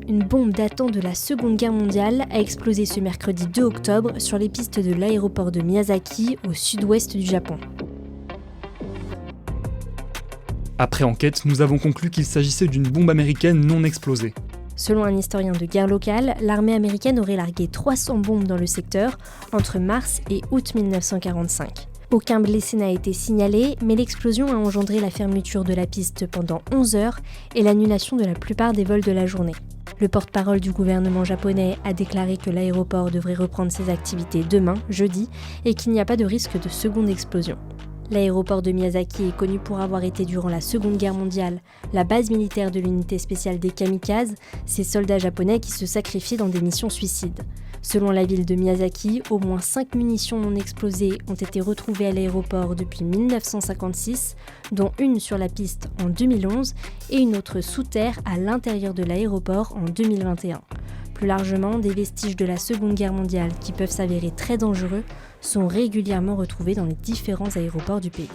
Une bombe datant de la Seconde Guerre mondiale a explosé ce mercredi 2 octobre sur les pistes de l'aéroport de Miyazaki, au sud-ouest du Japon. Après enquête, nous avons conclu qu'il s'agissait d'une bombe américaine non explosée. Selon un historien de guerre local, l'armée américaine aurait largué 300 bombes dans le secteur entre mars et août 1945. Aucun blessé n'a été signalé, mais l'explosion a engendré la fermeture de la piste pendant 11 heures et l'annulation de la plupart des vols de la journée. Le porte-parole du gouvernement japonais a déclaré que l'aéroport devrait reprendre ses activités demain, jeudi, et qu'il n'y a pas de risque de seconde explosion. L'aéroport de Miyazaki est connu pour avoir été durant la Seconde Guerre mondiale la base militaire de l'unité spéciale des kamikazes, ces soldats japonais qui se sacrifient dans des missions suicides. Selon la ville de Miyazaki, au moins 5 munitions non explosées ont été retrouvées à l'aéroport depuis 1956, dont une sur la piste en 2011 et une autre sous terre à l'intérieur de l'aéroport en 2021. Plus largement, des vestiges de la Seconde Guerre mondiale qui peuvent s'avérer très dangereux sont régulièrement retrouvés dans les différents aéroports du pays.